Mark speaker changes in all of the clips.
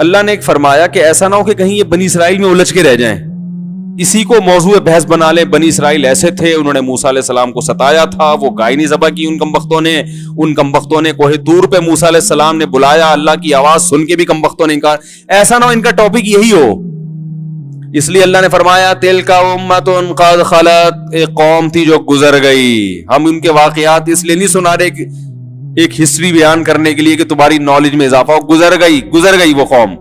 Speaker 1: اللہ نے ایک فرمایا کہ ایسا نہ ہو کہ کہیں یہ بنی اسرائیل میں الجھ کے رہ جائیں, اسی کو موضوع بحث بنا لیں. بنی اسرائیل ایسے تھے, انہوں نے موسیٰ علیہ السلام کو ستایا تھا, وہ گائے نہیں ذبح کی ان کمبختوں نے کوہ طور پہ موسیٰ علیہ السلام نے بلایا, اللہ کی آواز سن کے بھی کمبختوں نے انکار. ایسا نہ ہو ان کا ٹاپک یہی ہو. اس لیے اللہ نے فرمایا تلک امۃ قد خلت, ایک قوم تھی جو گزر گئی. ہم ان کے واقعات اس لیے نہیں سنا رہے ایک ہسٹری بیان کرنے کے لیے کہ تمہاری نالج میں اضافہ ہو. گزر گئی وہ قوم.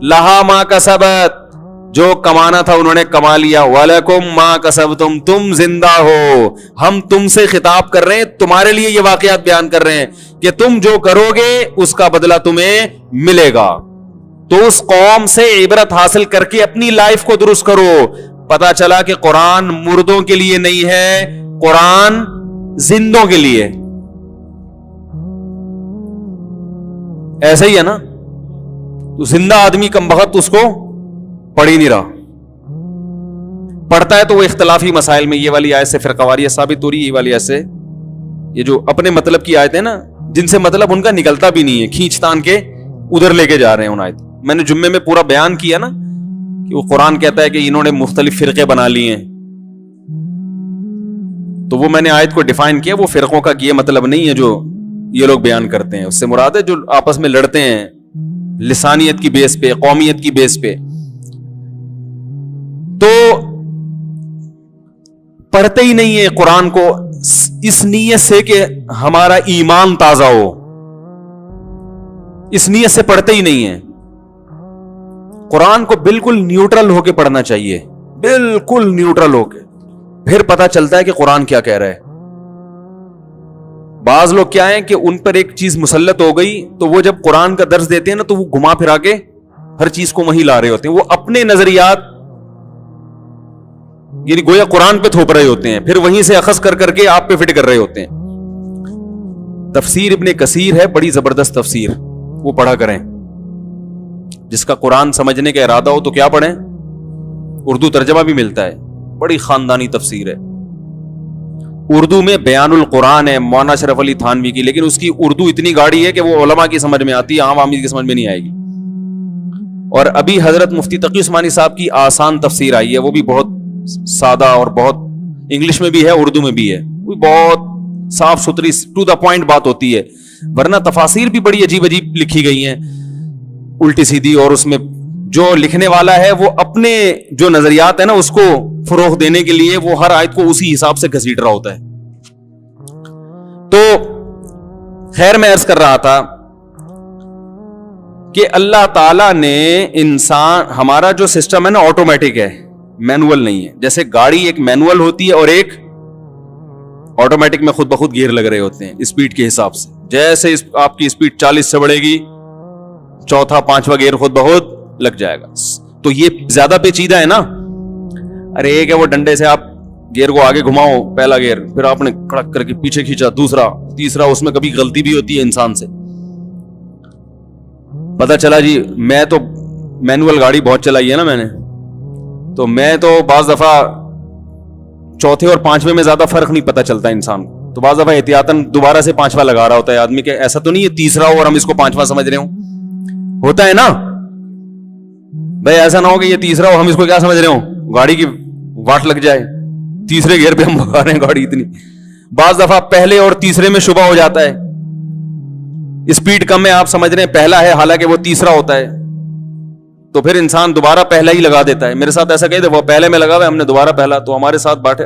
Speaker 1: لہا ما کسبت, جو کمانا تھا انہوں نے کما لیا. وَلَكُمْ مَا كَسَبْتُمْ, تم زندہ ہو. ہم تم سے خطاب کر رہے ہیں, تمہارے لیے یہ واقعات بیان کر رہے ہیں کہ تم جو کرو گے اس کا بدلہ تمہیں ملے گا. تو اس قوم سے عبرت حاصل کر کے اپنی لائف کو درست کرو. پتا چلا کہ قرآن مردوں کے لیے نہیں ہے, قرآن زندوں کے لیے. ایسا ہی ہے نا, تو زندہ آدمی کم بخت اس کو پڑھ ہی نہیں رہا, پڑھتا ہے تو وہ اختلافی مسائل میں یہ والی آیت سے فرقہ واریت ثابت ہو رہی ہے, یہ والی آیت سے. یہ جو اپنے مطلب کی آیتیں نا, جن سے مطلب ان کا نکلتا بھی نہیں ہے, کھینچ تان کے ادھر لے کے جا رہے ہیں ان آیت. میں نے جمعے میں پورا بیان کیا نا کہ وہ قرآن کہتا ہے کہ انہوں نے مختلف فرقے بنا لیے ہیں, تو وہ میں نے آیت کو ڈیفائن کیا. وہ فرقوں کا یہ مطلب نہیں ہے جو یہ لوگ بیان کرتے ہیں. اس سے مراد ہے جو آپس میں لڑتے ہیں لسانیت کی بیس پہ, قومیت کی بیس پہ. تو پڑھتے ہی نہیں ہے قرآن کو اس نیت سے کہ ہمارا ایمان تازہ ہو, اس نیت سے پڑھتے ہی نہیں ہے. قرآن کو بالکل نیوٹرل ہو کے پڑھنا چاہیے, بالکل نیوٹرل ہو کے, پھر پتا چلتا ہے کہ قرآن کیا کہہ رہا ہے. بعض لوگ کیا ہیں کہ ان پر ایک چیز مسلط ہو گئی, تو وہ جب قرآن کا درس دیتے ہیں نا, تو وہ گھما پھرا کے ہر چیز کو وہیں لا رہے ہوتے ہیں. وہ اپنے نظریات یعنی گویا قرآن پہ تھوپ رہے ہوتے ہیں, پھر وہیں سے اخذ کر کر کے آپ پہ فٹ کر رہے ہوتے ہیں. تفسیر ابن کثیر ہے, بڑی زبردست تفسیر, وہ پڑھا کریں. جس کا قرآن سمجھنے کا ارادہ ہو تو کیا پڑھیں, اردو ترجمہ بھی ملتا ہے, بڑی خاندانی تفسیر ہے. اردو میں بیان القرآن ہے مولانا اشرف علی تھانوی کی, لیکن اس کی اردو اتنی گاڑی ہے کہ وہ علماء کی سمجھ میں آتی ہے, عام آدمی کی سمجھ میں نہیں آئے گی. اور ابھی حضرت مفتی تقی عثمانی صاحب کی آسان تفسیر آئی ہے, وہ بھی بہت سادہ اور بہت انگلش میں بھی ہے, اردو میں بھی ہے, وہ بہت صاف ستھری ٹو دا پوائنٹ بات ہوتی ہے. ورنہ تفاسیر بھی بڑی عجیب عجیب لکھی گئی ہیں, الٹی سیدھی, اور اس میں جو لکھنے والا ہے وہ اپنے جو نظریات ہیں نا اس کو فروغ دینے کے لیے وہ ہر آیت کو اسی حساب سے گھسیٹ رہا ہوتا ہے. تو خیر میں عرض کر رہا تھا کہ اللہ تعالی نے انسان, ہمارا جو سسٹم ہے نا آٹومیٹک ہے, مینول نہیں ہے. جیسے گاڑی ایک مینول ہوتی ہے اور ایک آٹومیٹک میں خود بخود گیئر لگ رہے ہوتے ہیں اسپیڈ کے حساب سے. جیسے آپ کی اسپیڈ 40 سے بڑھے گی, چوتھا پانچواں گیئر خود بخود لگ جائے گا. تو یہ زیادہ پیچیدہ ہے نا. ارے ایک ہے وہ ڈنڈے سے آپ گیئر کو آگے گھماؤ, پہلا گیئر, پھر آپ نے کڑک کر کے پیچھے کھینچا دوسرا, تیسرا, اس میں کبھی غلطی بھی ہوتی ہے انسان سے. پتا چلا جی میں تو مینول گاڑی بہت چلائی ہے نا میں نے, تو میں تو بعض دفعہ چوتھے اور پانچویں میں زیادہ فرق نہیں پتا چلتا انسان کو, تو بعض دفعہ احتیاطاً دوبارہ سے پانچواں لگا رہا ہوتا ہے آدمی. کہ ایسا تو نہیں ہے تیسرا ہو اور ہم اس کو پانچواں سمجھ رہے ہوں, ہوتا ہے نا بھائی. ایسا نہ ہو کہ یہ تیسرا ہو ہم اس کو کیا سمجھ رہے ہوں, گاڑی کی واٹ لگ جائے, تیسرے گیئر پہ ہم بھگا رہے ہیں گاڑی اتنی. بعض دفعہ پہلے اور تیسرے میں شبہ ہو جاتا ہے, اسپیڈ کم ہے آپ سمجھ رہے ہیں پہلا ہے, حالانکہ وہ تیسرا ہوتا ہے. تو پھر انسان دوبارہ پہلا ہی لگا دیتا ہے. میرے ساتھ ایسا کہتے وہ پہلے میں لگا ہوا ہے, ہم نے دوبارہ پہلا. تو ہمارے ساتھ بیٹھے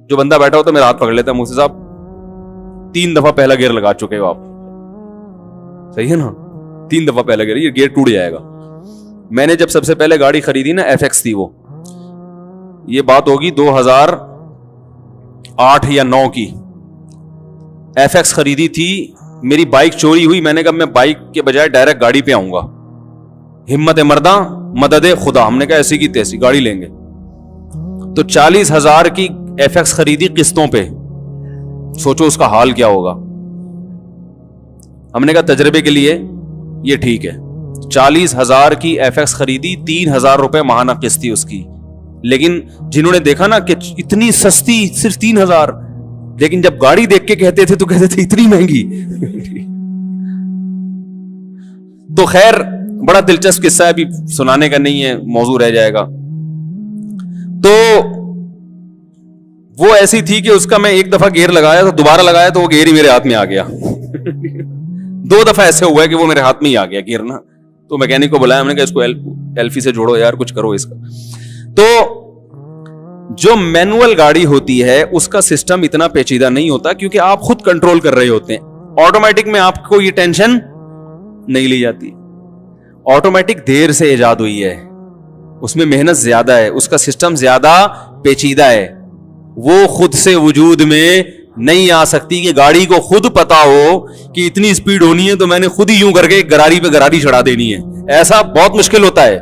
Speaker 1: جو بندہ بیٹھا ہوتا ہے میرا ہاتھ پکڑ لیتا ہے, مفتی صاحب 3 دفعہ پہلا گیئر لگا چکے ہو آپ, صحیح ہے نا, 3 دفعہ پہلا گیئر, یہ گیئر ٹوٹ جائے گا. میں نے جب سب سے پہلے گاڑی خریدی نا, ایف ایکس تھی وہ, یہ بات ہوگی 2008 یا 9 کی, ایف ایکس خریدی تھی. میری بائک چوری ہوئی, میں نے کہا میں بائک کے بجائے ڈائریکٹ گاڑی پہ آؤں گا, ہمت مرداں مدد خدا. ہم نے کہا ایسی کی تیسی گاڑی لیں گے. تو 40,000 کی ایف ایکس خریدی قسطوں پہ, سوچو اس کا حال کیا ہوگا. ہم نے کہا تجربے کے لیے یہ ٹھیک ہے. 40,000 کی ایف ایکس خریدی, 3,000 روپے ماہانہ قسط تھی اس کی. لیکن جنہوں نے دیکھا نا کہ اتنی سستی صرف 3,000, لیکن جب گاڑی دیکھ کے کہتے تھے تو کہتے تھے اتنی مہنگی. تو خیر بڑا دلچسپ قصہ ہے, ابھی سنانے کا نہیں ہے, موضوع رہ جائے گا. تو وہ ایسی تھی کہ اس کا میں ایک دفعہ گیئر لگایا تو دوبارہ لگایا تو وہ گیئر ہی میرے ہاتھ میں آ گیا. 2 دفعہ ایسے ہوا ہے کہ وہ میرے ہاتھ میں ہی آ گیا گیئر نا. تو میکینک کو بلایا, ہم نے کہا اس کو ایلفی سے جوڑو یار, کچھ کرو اس کا. تو جو مینوئل گاڑی ہوتی ہے اس کا سسٹم اتنا پیچیدہ نہیں ہوتا, کیونکہ آپ خود کنٹرول کر رہے ہوتے ہیں. آٹومیٹک میں آپ کو یہ ٹینشن نہیں لی جاتی. آٹومیٹک دیر سے ایجاد ہوئی ہے, اس میں محنت زیادہ ہے, اس کا سسٹم زیادہ پیچیدہ ہے, وہ خود سے وجود میں نہیں آ سکتی کہ گاڑی کو خود پتا ہو کہ اتنی سپیڈ ہونی ہے تو میں نے خود ہی یوں کر کے گراری پہ گراری چڑھا دینی ہے. ایسا بہت مشکل ہوتا ہے.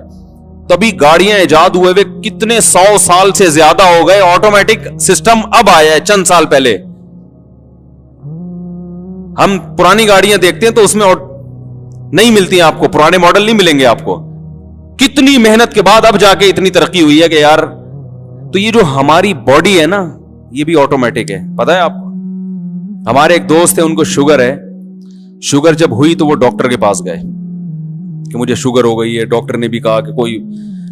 Speaker 1: تبھی گاڑیاں ایجاد ہوئے کتنے 100 سال سے زیادہ ہو گئے, آٹومیٹک سسٹم اب آیا ہے چند سال پہلے. ہم پرانی گاڑیاں دیکھتے ہیں تو اس میں نہیں ملتی ہیں آپ کو, پرانے ماڈل نہیں ملیں گے آپ کو. کتنی محنت کے بعد اب جا کے اتنی ترقی ہوئی ہے کہ یار. تو یہ جو ہماری باڈی ہے نا, یہ بھی آٹومیٹک ہے. پتا ہے آپ کو, ہمارے ایک دوست ہیں, ان کو شوگر ہے. شوگر جب ہوئی تو وہ ڈاکٹر کے پاس گئے کہ مجھے شوگر ہو گئی ہے. ڈاکٹر نے بھی کہا کہ کوئی,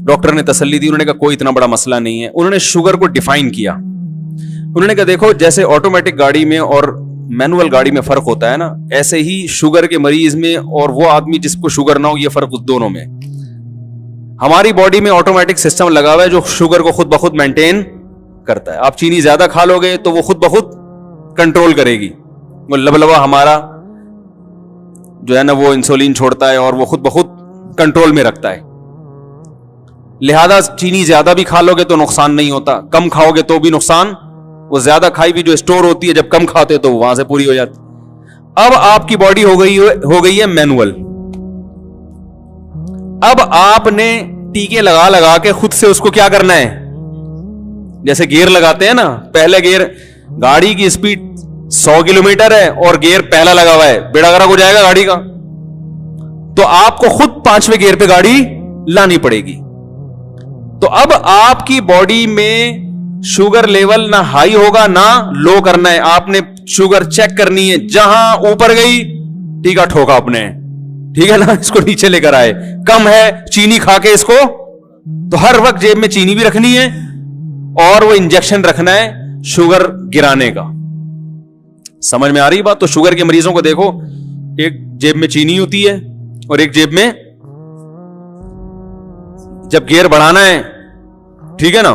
Speaker 1: ڈاکٹر نے تسلی دی, انہوں نے کہا کوئی اتنا بڑا مسئلہ نہیں ہے. انہوں نے شوگر کو ڈیفائن کیا. انہوں نے کہا دیکھو جیسے آٹومیٹک گاڑی میں اور مینوئل گاڑی میں فرق ہوتا ہے نا, ایسے ہی شوگر کے مریض میں اور وہ آدمی جس کو شوگر نہ ہو, یہ فرق اس دونوں میں. ہماری باڈی میں آٹومیٹک سسٹم لگا ہوا ہے جو شوگر کو خود بخود مینٹین کرتا ہے. آپ چینی زیادہ کھا لو گے تو وہ خود بخود کنٹرول کرے گی. وہ لبلبا ہمارا جو ہے نا وہ انسولین چھوڑتا ہے اور وہ خود بخود کنٹرول میں رکھتا ہے. لہذا چینی زیادہ بھی کھا لو گے تو نقصان نہیں ہوتا, کم کھاؤ گے تو بھی نقصان. وہ زیادہ کھائی بھی جو اسٹور ہوتی ہے جب کم کھاتے تو وہاں سے پوری ہو جاتی. اب آپ کی باڈی ہو گئی ہے مینوئل. اب آپ نے ٹیکے لگا لگا کے خود سے اس کو کیا کرنا ہے, جیسے گیئر لگاتے ہیں نا, پہلے گیئر, گاڑی کی اسپیڈ 100 کلومیٹر ہے اور گیئر پہلا لگا ہوا ہے, بیڑا گرک ہو جائے گا گاڑی کا. تو آپ کو خود 5ویں گیئر پہ گاڑی لانی پڑے گی. تو اب آپ کی باڈی میں شوگر لیول نہ ہائی ہوگا نہ لو کرنا ہے. آپ نے شوگر چیک کرنی ہے, جہاں اوپر گئی ٹیکا ٹھوکا اپنے, ٹھیک ہے نا, اس کو نیچے لے کر آئے. کم ہے چینی کھا کے اس کو, تو ہر وقت جیب میں چینی بھی رکھنی ہے اور وہ انجیکشن رکھنا ہے شوگر گرانے کا. سمجھ میں آ رہی بات؟ تو شوگر کے مریضوں کو دیکھو, ایک جیب میں چینی ہوتی ہے اور ایک جیب میں, جب گیئر بڑھانا ہے ٹھیک ہے نا,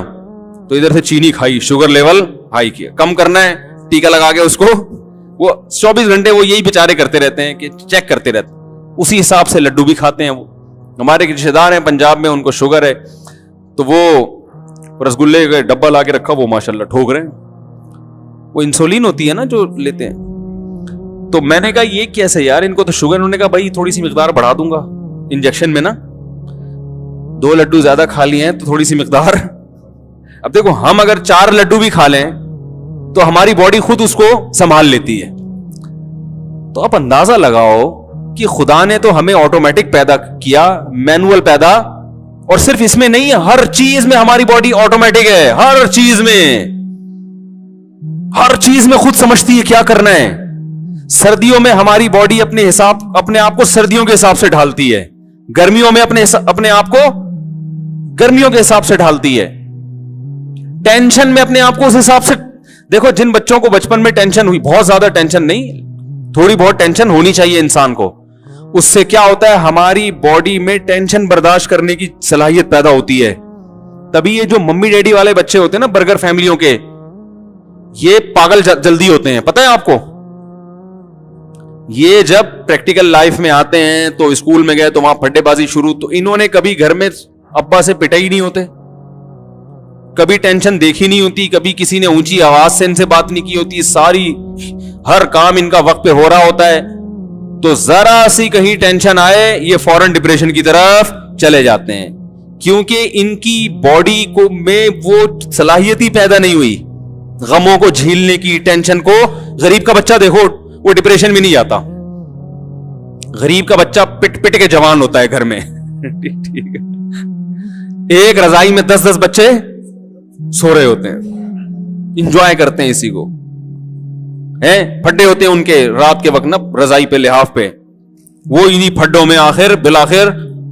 Speaker 1: تو ادھر سے چینی کھائی, شوگر لیول ہائی کیا. کم کرنا ہے ٹیکا لگا کے اس کو, وہ 24 گھنٹے وہ یہی بیچارے کرتے رہتے ہیں کہ چیک کرتے رہتے ہیں. اسی حساب سے لڈو بھی کھاتے ہیں. وہ ہمارے رشتے دار ہیں پنجاب میں, ان کو شوگر ہے تو وہ رسگلے کا ڈبہ لا کے رکھا, وہ ماشاءاللہ ٹھوک رہے ہیں. وہ انسولین ہوتی ہے نا جو لیتے ہیں. تو میں نے کہا یہ کیسے یار, ان کو تو شوگر. انہوں نے کہا بھائی تھوڑی سی مقدار بڑھا دوں گا انجیکشن میں نا, 2 لڈو زیادہ کھا لیے ہیں تو تھوڑی سی مقدار. اب دیکھو ہم اگر 4 لڈو بھی کھا لیں تو ہماری باڈی خود اس کو سنبھال لیتی ہے. تو آپ اندازہ لگاؤ کہ خدا نے تو ہمیں آٹومیٹک پیدا کیا, مینوئل پیدا, اور صرف اس میں نہیں, ہر چیز میں ہماری باڈی آٹومیٹک ہے. ہر چیز میں خود سمجھتی ہے کیا کرنا ہے. سردیوں میں ہماری باڈی اپنے آپ کو سردیوں کے حساب سے ڈھالتی ہے, گرمیوں میں اپنے آپ کو گرمیوں کے حساب سے ڈھالتی ہے. ٹینشن میں اپنے آپ کو اس حساب سے. دیکھو جن بچوں کو بچپن میں ٹینشن ہوئی, بہت زیادہ ٹینشن نہیں, تھوڑی بہت ٹینشن ہونی چاہیے انسان کو, اس سے کیا ہوتا ہے ہماری باڈی میں ٹینشن برداشت کرنے کی صلاحیت پیدا ہوتی ہے. تبھی یہ جو ممی ڈیڈی والے بچے ہوتے ہیں نا برگر فیملیوں کے, یہ پاگل جلدی ہوتے ہیں. پتہ ہے آپ کو, یہ جب پریکٹیکل لائف میں آتے ہیں تو اسکول میں گئے تو وہاں پھڈے بازی شروع, تو انہوں نے کبھی گھر میں ابا سے پٹے ہی نہیں ہوتے, کبھی ٹینشن دیکھی نہیں ہوتی, کبھی کسی نے اونچی آواز سے ان سے بات نہیں کی ہوتی. ساری ہر کام ان کا وقت پہ ہو رہا ہوتا ہے. تو ذرا سی کہیں ٹینشن آئے یہ فوراً ڈپریشن کی طرف چلے جاتے ہیں, کیونکہ ان کی باڈی کو میں وہ صلاحیت ہی پیدا نہیں ہوئی غموں کو جھیلنے کی, ٹینشن کو. غریب کا بچہ دیکھو وہ ڈپریشن میں نہیں جاتا, غریب کا بچہ پٹ پٹ کے جوان ہوتا ہے گھر میں. ٹھیک ہے, ایک رضائی میں 10-10 بچے سو رہے ہوتے ہیں, انجوائے کرتے ہیں اسی کو. پھڈے ہوتے ہیں ان کے رات کے وقت نا رضائی پہ, لحاف پہ, وہ انہی پھڈوں میں آخر بالآخر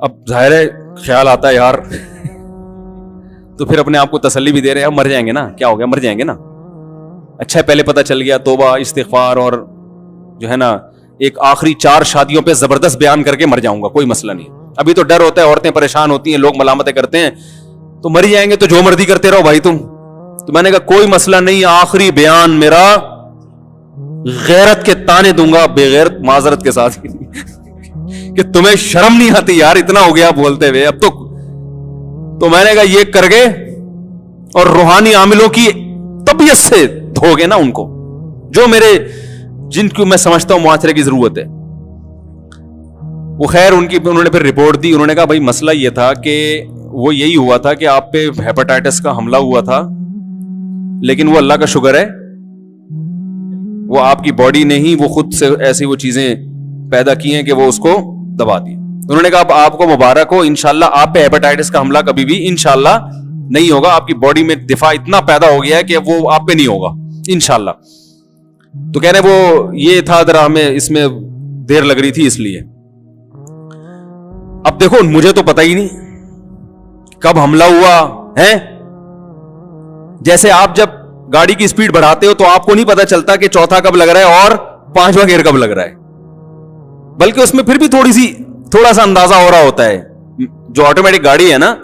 Speaker 1: اب ظاہر ہے خیال آتا ہے یار تو پھر اپنے آپ کو تسلی بھی دے رہے ہیں اب مر جائیں گے نا, کیا ہو گیا, مر جائیں گے نا. اچھا ہے پہلے پتہ چل گیا, توبہ استغفار اور جو ہے نا ایک آخری 4 شادیوں پہ زبردست بیان کر کے مر جاؤں گا, کوئی مسئلہ نہیں. ابھی تو ڈر ہوتا ہے, عورتیں پریشان ہوتی ہیں, لوگ ملامتیں کرتے ہیں, تو مر جائیں گے تو جو مرضی کرتے رہو بھائی تم. تو میں نے کہا کوئی مسئلہ نہیں, آخری بیان میرا غیرت کے تانے دوں گا, بے غیرت معذرت کے ساتھ کہ تمہیں شرم نہیں آتی یار, اتنا ہو گیا بولتے ہوئے اب تو میں نے کہا یہ کر گئے اور روحانی عاملوں کی طبیعت سے دھو گے نا ان کو, جو میرے جن کو میں سمجھتا ہوں معاشرے کی ضرورت ہے. وہ خیر انہوں نے پھر رپورٹ دی, انہوں نے کہا بھائی مسئلہ یہ تھا کہ وہ یہی ہوا تھا کہ آپ پہ ہیپاٹائٹس کا حملہ ہوا تھا, لیکن وہ اللہ کا شکر ہے وہ آپ کی باڈی نے ہی وہ خود سے ایسی وہ چیزیں پیدا کی ہیں کہ وہ اس کو دبا دی. انہوں نے کہا اب آپ کو مبارک ہو, انشاءاللہ آپ پہ ہیپاٹائٹس کا حملہ کبھی بھی انشاءاللہ نہیں ہوگا, آپ کی باڈی میں دفاع اتنا پیدا ہو گیا ہے کہ وہ آپ پہ نہیں ہوگا انشاءاللہ. تو کہہ رہے وہ یہ تھا ذرا ہمیں اس میں دیر لگ رہی تھی اس لیے. اب دیکھو مجھے تو پتہ ہی نہیں کب حملہ ہوا ہے. جیسے آپ جب گاڑی کی سپیڈ بڑھاتے ہو تو آپ کو نہیں پتا چلتا کہ چوتھا کب لگ رہا ہے اور 5واں گیئر کب لگ رہا ہے, بلکہ اس میں پھر بھی تھوڑا سا اندازہ ہو رہا ہوتا ہے. جو آٹومیٹک گاڑی ہے نا,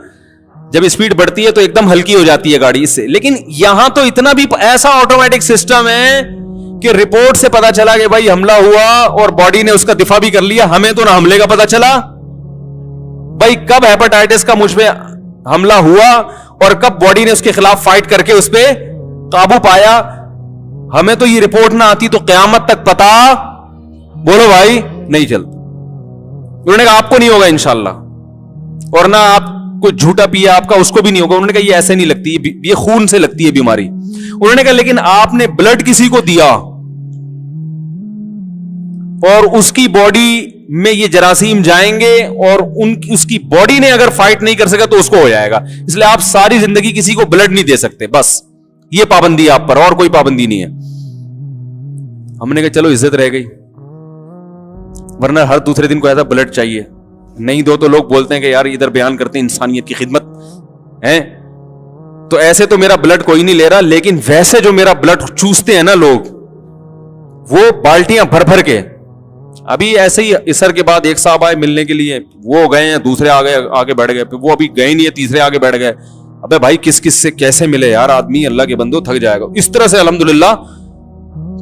Speaker 1: جب اسپیڈ بڑھتی ہے تو ایک دم ہلکی ہو جاتی ہے گاڑی اس سے, لیکن یہاں تو اتنا بھی ایسا آٹومیٹک سسٹم ہے کہ رپورٹ سے پتا چلا کہ بھائی حملہ ہوا اور باڈی نے اس کا دفاع بھی کر لیا. ہمیں تو نہ حملے کا پتا چلا بھائی کب ہیپاٹائٹس کا مجھ پہ حملہ ہوا اور کب باڈی نے اس کے خلاف فائٹ کر کے اس پہ قابو پایا. ہمیں تو یہ رپورٹ نہ آتی تو قیامت تک پتا بولو بھائی نہیں چلتا. انہوں نے کہا آپ کو نہیں ہوگا انشاءاللہ, اور نہ آپ کو جھوٹا پیا آپ کا اس کو بھی نہیں ہوگا. انہوں نے کہا یہ ایسے نہیں لگتی, یہ خون سے لگتی ہے بیماری. انہوں نے کہا لیکن آپ نے بلڈ کسی کو دیا اور اس کی باڈی میں یہ جراثیم جائیں گے اور اس کی باڈی نے اگر فائٹ نہیں کر سکا تو اس کو ہو جائے گا, اس لیے آپ ساری زندگی کسی کو بلڈ نہیں دے سکتے, بس یہ پابندی ہے آپ پر اور کوئی پابندی نہیں ہے. ہم نے کہا چلو عزت رہ گئی, ورنہ ہر دوسرے دن کو ایسا بلڈ چاہیے, نہیں دو تو لوگ بولتے ہیں کہ یار ادھر بیان کرتے ہیں انسانیت کی خدمت ہے. تو ایسے تو میرا بلڈ کوئی نہیں لے رہا, لیکن ویسے جو میرا بلڈ چوستے ہیں نا لوگ, وہ بالٹیاں بھر بھر کے. ابھی ایسے ہی عصر کے بعد ایک صاحب آئے ملنے کے لیے, وہ گئے ہیں, دوسرے آگے بیٹھ گئے, وہ ابھی گئے نہیں ہے, تیسرے آگے بیٹھ گئے. ابے بھائی کس سے کیسے ملے یار آدمی, اللہ کے بندو تھک جائے گا. اس طرح سے الحمدللہ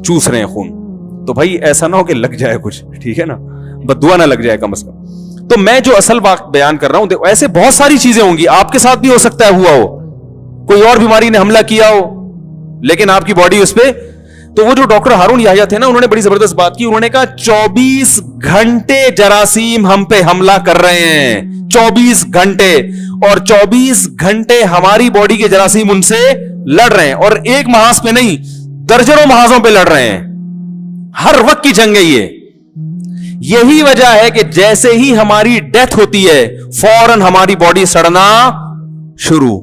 Speaker 1: چوس رہے ہیں خون. تو بھائی ایسا نہ ہو کہ لگ جائے کچھ, ٹھیک ہے نا, بددعا نہ لگ جائے کم از کم. تو میں جو اصل بات بیان کر رہا ہوں, ایسے بہت ساری چیزیں ہوں گی, آپ کے ساتھ بھی ہو سکتا ہے ہوا ہو, کوئی اور بیماری نے حملہ کیا ہو لیکن آپ کی باڈی اس پہ. تو وہ جو ڈاکٹر ہارون یحییٰ تھے نا, انہوں نے بڑی زبردست بات کی. انہوں نے کہا 24 گھنٹے جراثیم ہم پہ حملہ کر رہے ہیں, 24 گھنٹے, اور 24 گھنٹے ہماری باڈی کے جراثیم ان سے لڑ رہے ہیں, اور ایک محاذ پہ نہیں درجنوں محاذوں پہ لڑ رہے ہیں. ہر وقت کی جنگ ہے یہ. یہی وجہ ہے کہ جیسے ہی ہماری ڈیتھ ہوتی ہے فوراً ہماری باڈی سڑنا شروع.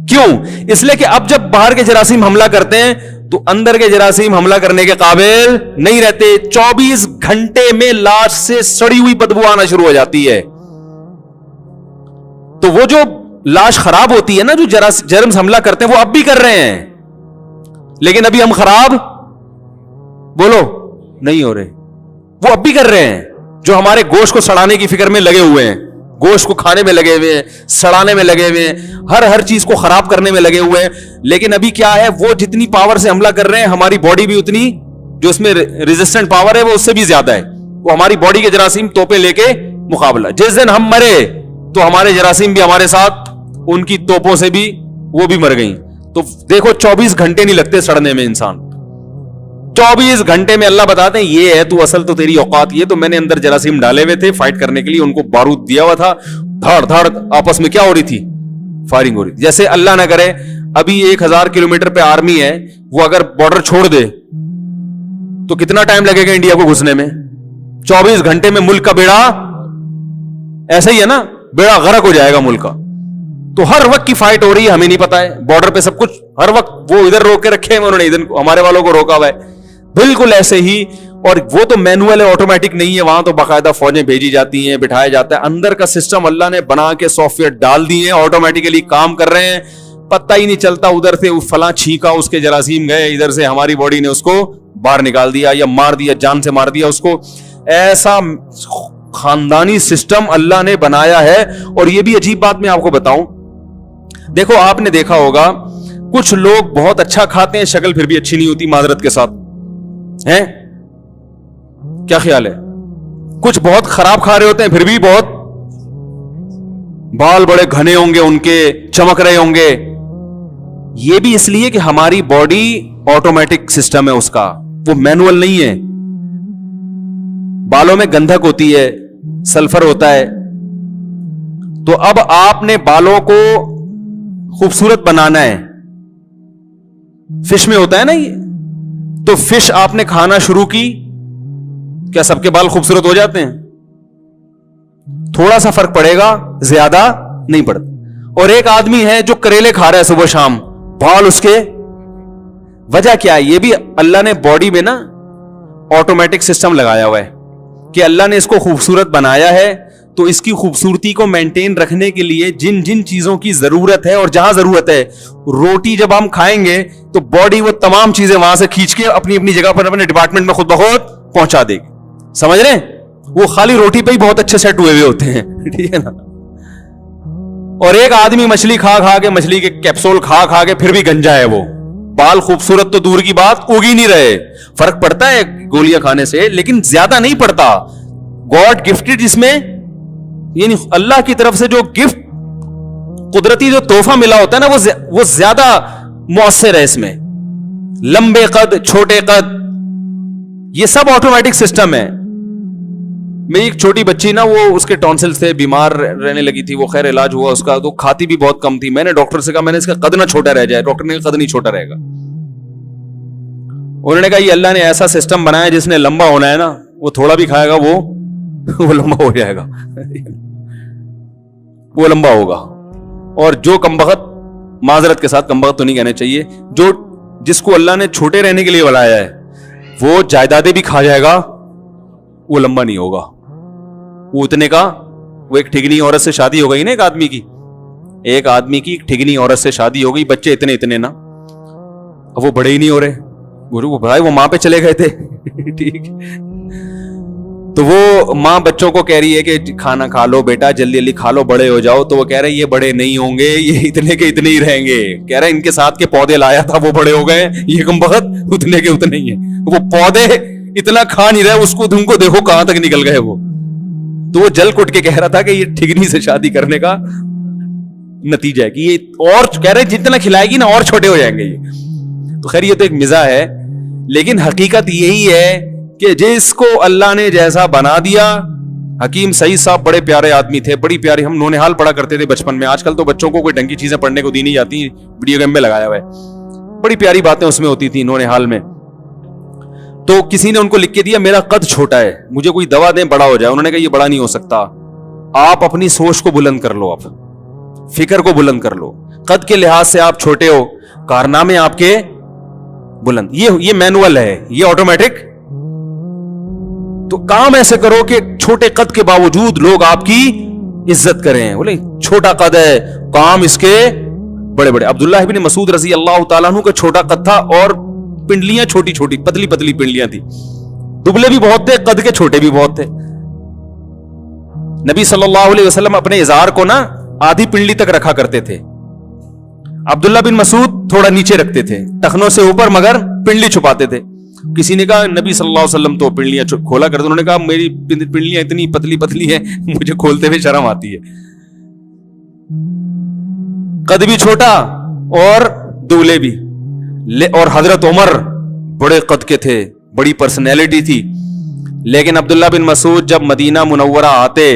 Speaker 1: کیوں؟ اس لیے کہ اب جب باہر کے جراثیم حملہ کرتے ہیں تو اندر کے جراثیم حملہ کرنے کے قابل نہیں رہتے. 24 گھنٹے میں لاش سے سڑی ہوئی بدبو آنا شروع ہو جاتی ہے. تو وہ جو لاش خراب ہوتی ہے نا, جو جرمز حملہ کرتے ہیں وہ اب بھی کر رہے ہیں, لیکن ابھی ہم خراب بولو نہیں ہو رہے. وہ اب بھی کر رہے ہیں, جو ہمارے گوشت کو سڑانے کی فکر میں لگے ہوئے ہیں, گوشت کو کھانے میں لگے ہوئے ہیں, سڑانے میں لگے ہوئے ہیں, ہر چیز کو خراب کرنے میں لگے ہوئے ہیں. لیکن ابھی کیا ہے, وہ جتنی پاور سے حملہ کر رہے ہیں ہماری باڈی بھی اتنی, جو اس میں ریزسٹنٹ پاور ہے وہ اس سے بھی زیادہ ہے. وہ ہماری باڈی کے جراثیم توپے لے کے مقابلہ. جس دن ہم مرے تو ہمارے جراثیم بھی ہمارے ساتھ ان کی توپوں سے بھی وہ بھی مر گئیں. تو دیکھو 24 گھنٹے نہیں لگتے سڑنے میں انسان, 24 گھنٹے میں اللہ بتاتے ہیں یہ ہے تو اصل تو تیری اوقات یہ. تو میں نے اندر جراثیم ڈالے ہوئے تھے فائٹ کرنے کے لیے, ان کو بارود دیا ہوا تھا, دھاڑ دھاڑ آپس میں کیا ہو رہی تھی, فائرنگ ہو رہی تھی. جیسے اللہ نہ کرے ابھی 1000 کلومیٹر پہ آرمی ہے, وہ اگر بارڈر چھوڑ دے تو کتنا ٹائم لگے گا انڈیا کو گھسنے میں؟ 24 گھنٹے میں ملک کا بیڑا ایسا ہی ہے نا, بیڑا غرق ہو جائے گا ملک کا. تو ہر وقت کی فائٹ ہو رہی ہے, ہمیں نہیں پتا ہے. بارڈر پہ سب کچھ ہر وقت وہ ادھر روک کے رکھے ہیں, انہوں نے ادھر ہمارے والوں کو روکا ہوا ہے. بالکل ایسے ہی اور وہ تو مینوئل ہے, آٹومیٹک نہیں ہے, وہاں تو باقاعدہ فوجیں بھیجی جاتی ہیں, بٹھایا جاتا ہے. اندر کا سسٹم اللہ نے بنا کے سافٹ ویئر ڈال دیے ہیں, آٹومیٹکلی کام کر رہے ہیں, پتہ ہی نہیں چلتا. ادھر سے فلاں چھینکا, اس کے جراثیم گئے, ادھر سے ہماری باڈی نے اس کو باہر نکال دیا یا مار دیا, جان سے مار دیا اس کو. ایسا خاندانی سسٹم اللہ نے بنایا ہے. اور یہ بھی عجیب بات میں آپ کو بتاؤں, دیکھو آپ نے دیکھا ہوگا کچھ لوگ بہت اچھا کھاتے ہیں, شکل پھر بھی اچھی نہیں ہوتی معذرت کے ساتھ, ہیں کیا خیال ہے؟ کچھ بہت خراب کھا رہے ہوتے ہیں, پھر بھی بہت بال بڑے گھنے ہوں گے, ان کے چمک رہے ہوں گے. یہ بھی اس لیے کہ ہماری باڈی آٹومیٹک سسٹم ہے اس کا, وہ مینوئل نہیں ہے. بالوں میں گندھک ہوتی ہے, سلفر ہوتا ہے, تو اب آپ نے بالوں کو خوبصورت بنانا ہے. فش میں ہوتا ہے نا یہ, تو فش آپ نے کھانا شروع کی, کیا سب کے بال خوبصورت ہو جاتے ہیں؟ تھوڑا سا فرق پڑے گا, زیادہ نہیں پڑتا. اور ایک آدمی ہے جو کریلے کھا رہا ہے صبح شام, بال اس کے, وجہ کیا ہے؟ یہ بھی اللہ نے باڈی میں نا آٹومیٹک سسٹم لگایا ہوا ہے کہ اللہ نے اس کو خوبصورت بنایا ہے, تو اس کی خوبصورتی کو مینٹین رکھنے کے لیے جن جن چیزوں کی ضرورت ہے, اور جہاں ضرورت ہے, روٹی جب ہم کھائیں گے تو باڈی وہ تمام چیزیں وہاں سے کھینچ کے اپنی اپنی جگہ پر اپنے ڈپارٹمنٹ میں خود بخود پہنچا دے گی. سمجھ رہے ہیں؟ وہ خالی روٹی پہ ہی بہت اچھے سیٹ ہوئے ہوتے ہیں, ٹھیک ہے نا. اور ایک آدمی مچھلی کھا کھا کے, مچھلی کے کیپسول کھا کھا کے پھر بھی گنجا ہے, وہ بال خوبصورت تو دور کی بات, اگ ہی نہیں رہے. فرق پڑتا ہے گولیاں کھانے سے, لیکن زیادہ نہیں پڑتا. گاڈ گفٹڈ اس میں, یعنی اللہ کی طرف سے جو گفٹ, قدرتی جو تحفہ ملا ہوتا ہے نا, وہ زیادہ مؤثر ہے اس میں. لمبے قد, چھوٹے قد, یہ سب آٹومیٹک سسٹم ہے. میری ایک چھوٹی بچی نا, وہ اس کے ٹونسل سے بیمار رہنے لگی تھی, وہ خیر علاج ہوا اس کا, تو کھاتی بھی بہت کم تھی. میں نے ڈاکٹر سے کہا, میں نے اس کا قد نہ چھوٹا رہ جائے. ڈاکٹر نے کہا قد نہیں چھوٹا رہے گا. انہوں نے کہا یہ اللہ نے ایسا سسٹم بنایا جس نے لمبا ہونا ہے نا, وہ تھوڑا بھی کھائے گا وہ لمبا ہو جائے گا, وہ لمبا ہوگا. اور جو کمبخت, معذرت کے ساتھ کمبخت تو نہیں کہنے چاہیے, جو جس کو اللہ نے چھوٹے رہنے کے لیے بنایا ہے, وہ جائیدادیں بھی کھا جائے گا, وہ لمبا نہیں ہوگا. وہ اتنے کا, وہ ایک ٹھگنی عورت سے شادی ہو گئی نا, ایک آدمی کی ٹھگنی عورت سے شادی ہو گئی, بچے اتنے اتنے نا, اب وہ بڑے ہی نہیں ہو رہے. بھائی وہ ماں پہ چلے گئے تھے, ٹھیک. تو وہ ماں بچوں کو کہہ رہی ہے کہ کھانا کھا لو بیٹا, جلدی جلدی کھا لو, بڑے ہو جاؤ. تو وہ کہہ رہے یہ بڑے نہیں ہوں گے, یہ اتنے کے اتنے ہی رہیں گے. کہہ رہے ان کے ساتھ کے پودے لایا تھا, وہ بڑے ہو گئے, یہ کم بخت اتنے کے اتنے ہی ہیں. وہ پودے اتنا کھا نہیں رہے, اس کو تم کو دیکھو کہاں تک نکل گئے وہ. تو وہ جل کٹ کے کہہ رہا تھا کہ یہ ٹھگنی سے شادی کرنے کا نتیجہ ہے کہ یہ اور کہہ رہے جتنا کھلائے گی نا اور چھوٹے ہو جائیں گے یہ. تو خیر یہ تو ایک مزاح ہے, لیکن حقیقت یہی ہے کہ جس کو اللہ نے جیسا بنا دیا. حکیم سعید صاحب بڑے پیارے آدمی تھے, بڑی پیاری, ہم نونہال پڑھا کرتے تھے بچپن میں. آج کل تو بچوں کو کوئی ڈھنگ کی چیزیں پڑھنے کو دی نہیں جاتی, ویڈیو گیم میں لگایا ہوا ہے. بڑی پیاری باتیں اس میں ہوتی تھی نونہال میں. تو کسی نے ان کو لکھ کے دیا میرا قد چھوٹا ہے, مجھے کوئی دوا دیں بڑا ہو جائے. انہوں نے کہا یہ بڑا نہیں ہو سکتا, آپ اپنی سوچ کو بلند کر لو, آپ فکر کو بلند کر لو. قد کے لحاظ سے آپ چھوٹے ہو, کارنامے آپ کے بلند. یہ مینوئل ہے, یہ آٹومیٹک. تو کام ایسے کرو کہ چھوٹے قد کے باوجود لوگ آپ کی عزت کریں. بولے چھوٹا قد ہے, کام اس کے بڑے بڑے. عبداللہ ابن مسعود رضی اللہ تعالیٰ عنہ کا چھوٹا قد تھا, اور پنڈلیاں چھوٹی چھوٹی پتلی پتلی پنڈلیاں تھی. دبلے بھی بہت تھے, قد کے چھوٹے بھی بہت تھے. نبی صلی اللہ علیہ وسلم اپنے ازار کو نا آدھی پنڈلی تک رکھا کرتے تھے. عبداللہ بن مسعود تھوڑا نیچے رکھتے تھے, ٹخنوں سے اوپر, مگر پنڈلی چھپاتے تھے. کسی نے کہا نبی صلی اللہ علیہ وسلم تو پنڈلیاں کھولا کرتے. انہوں نے کہا میری پنڈلیاں اتنی پتلی پتلی ہیں, مجھے کھولتے ہوئے شرم آتی ہے. قد بھی چھوٹا اور دبلے بھی. اور حضرت عمر بڑے قد کے تھے, بڑی پرسنالٹی تھی. لیکن عبداللہ بن مسعود جب مدینہ منورہ آتے,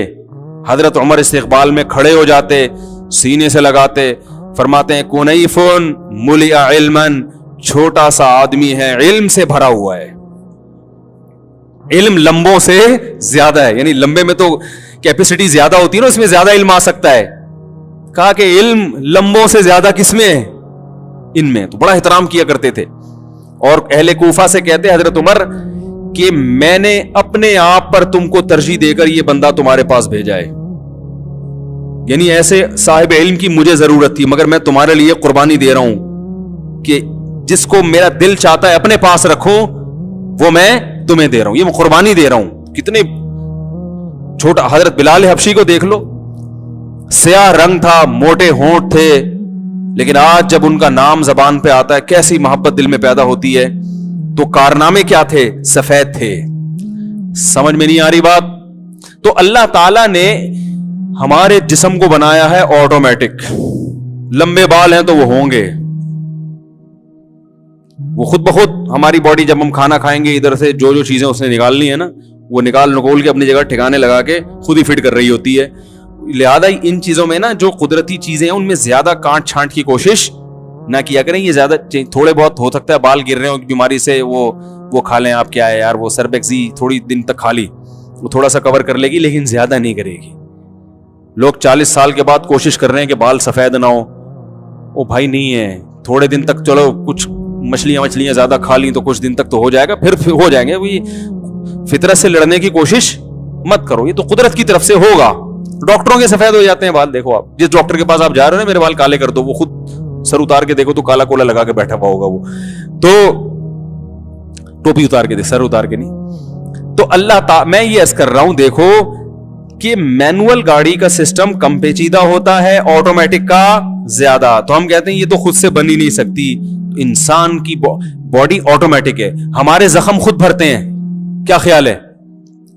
Speaker 1: حضرت عمر استقبال میں کھڑے ہو جاتے, سینے سے لگاتے, فرماتے ہیں کنیفن ملئ علما, چھوٹا سا آدمی ہے, علم سے بھرا ہوا ہے. علم لمبوں سے زیادہ ہے, یعنی لمبے میں تو کیپیسٹی زیادہ ہوتی ہے نا, اس میں زیادہ علم آ سکتا ہے. کہا کہ علم لمبوں سے زیادہ کس میں ہے, ان میں. تو بڑا احترام کیا کرتے تھے. اور اہل کوفہ سے کہتے حضرت عمر کہ میں نے اپنے آپ پر تم کو ترجیح دے کر یہ بندہ تمہارے پاس بھیجا ہے. یعنی ایسے صاحب علم کی مجھے ضرورت تھی مگر میں تمہارے لیے قربانی دے رہا ہوں کہ جس کو میرا دل چاہتا ہے اپنے پاس رکھو وہ میں تمہیں دے رہا ہوں, یہ میں قربانی دے رہا ہوں. کتنے چھوٹا حضرت بلال حبشی کو دیکھ لو, سیاہ رنگ تھا, موٹے ہونٹ تھے, لیکن آج جب ان کا نام زبان پہ آتا ہے کیسی محبت دل میں پیدا ہوتی ہے. تو کارنامے کیا تھے؟ سفید تھے. سمجھ میں نہیں آ رہی بات؟ تو اللہ تعالیٰ نے ہمارے جسم کو بنایا ہے آٹومیٹک. لمبے بال ہیں تو وہ ہوں گے, وہ خود بخود ہماری باڈی جب ہم کھانا کھائیں گے ادھر سے جو جو چیزیں اس نے نکالنی ہے نا وہ نکول کے اپنی جگہ ٹھکانے لگا کے خود ہی فٹ کر رہی ہوتی ہے. لہذا ان چیزوں میں نا جو قدرتی چیزیں ہیں ان میں زیادہ کانٹ چھانٹ کی کوشش نہ کیا کریں. یہ زیادہ تھوڑے بہت ہو سکتا ہے بال گر رہے ہوں بیماری سے وہ کھا لیں آپ, کیا ہے یار وہ سربیکسی تھوڑی دن تک کھا لی وہ تھوڑا سا کور کر لے گی لیکن زیادہ نہیں کرے گی. لوگ 40 سال کے بعد کوشش کر رہے ہیں کہ بال سفید نہ ہو. وہ بھائی نہیں ہے, تھوڑے دن تک چلو کچھ مچھلیاں زیادہ کھا لیں تو کچھ دن تک تو ہو جائے گا, پھر ہو جائیں گے. وہی فطرت سے لڑنے کی کوشش مت کرو, یہ تو قدرت کی طرف سے ہوگا. ڈاکٹروں کے سفید ہو جاتے ہیں بال, دیکھو آپ جس ڈاکٹر کے پاس آپ جا رہے ہو نا میرے بال کالے کر دو, وہ خود سر اتار کے دیکھو تو کالا کولا لگا کے بیٹھا ہوا ہوگا, وہ تو ٹوپی اتار کے سر اتار کے نہیں. تو میں یہ عرض کر رہا ہوں دیکھو کہ مینوئل گاڑی کا سسٹم کم پیچیدہ ہوتا ہے, آٹومیٹک کا زیادہ. تو ہم کہتے ہیں یہ تو خود سے بن ہی نہیں سکتی. انسان کی باڈی آٹومیٹک ہے, ہمارے زخم خود بھرتے ہیں. کیا خیال ہے؟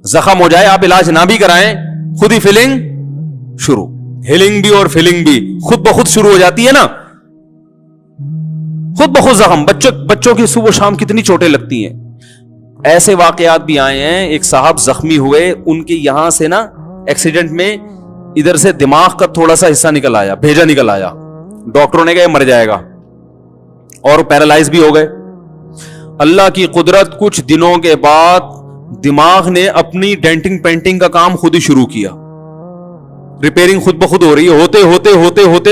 Speaker 1: زخم ہو جائے آپ علاج نہ بھی کرائیں خود ہی فیلنگ شروع, ہیلنگ بھی اور فیلنگ بھی خود بخود شروع ہو جاتی ہے نا, خود بخود زخم. بچوں کی صبح شام کتنی چوٹیں لگتی ہیں. ایسے واقعات بھی آئے ہیں, ایک صاحب زخمی ہوئے, ان کے یہاں سے نا ایکسیڈنٹ میں ادھر سے دماغ کا تھوڑا سا حصہ نکل آیا, بھیجا نکل آیا. ڈاکٹروں نے کہا یہ مر جائے گا اور پیرالائز بھی ہو گئے. اللہ کی قدرت, کچھ دنوں کے بعد دماغ نے اپنی ڈینٹنگ پینٹنگ کا کام خود ہی شروع کیا. ریپیئرنگ خود بخود ہو رہی ہے, ہوتے ہوتے ہوتے ہوتے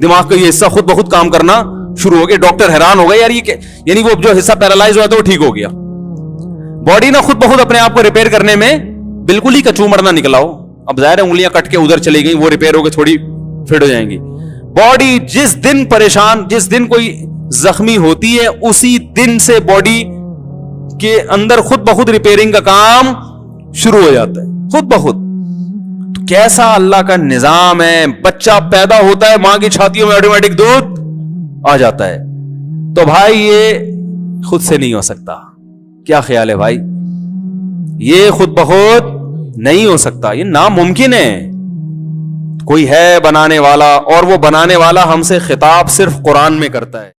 Speaker 1: دماغ کا یہ حصہ خود بخود کام کرنا شروع ہو گیا. ڈاکٹر حیران ہو گئے یار یہ یعنی وہ جو حصہ پیرالائز ہوا تھا وہ ٹھیک ہو گیا. باڈی نہ خود بخود اپنے آپ کو ریپیئر کرنے میں بالکل ہی کچومر نہ نکلاؤ. اب ظاہر ہے انگلیاں کٹ کے ادھر چلی گئی, وہ ریپیئر ہو کے تھوڑی فٹ ہو جائیں گی. باڈی جس دن پریشان, جس دن کوئی زخمی ہوتی ہے اسی دن سے باڈی کے اندر خود بخود ریپیئرنگ کا کام شروع ہو جاتا ہے خود بخود. تو کیسا اللہ کا نظام ہے. بچہ پیدا ہوتا ہے ماں کی چھاتیوں میں آٹومیٹک دودھ آ جاتا ہے. تو بھائی یہ خود سے نہیں ہو سکتا. کیا خیال ہے بھائی؟ یہ خود بخود نہیں ہو سکتا, یہ ناممکن ہے. کوئی ہے بنانے والا, اور وہ بنانے والا ہم سے خطاب صرف قرآن میں کرتا ہے.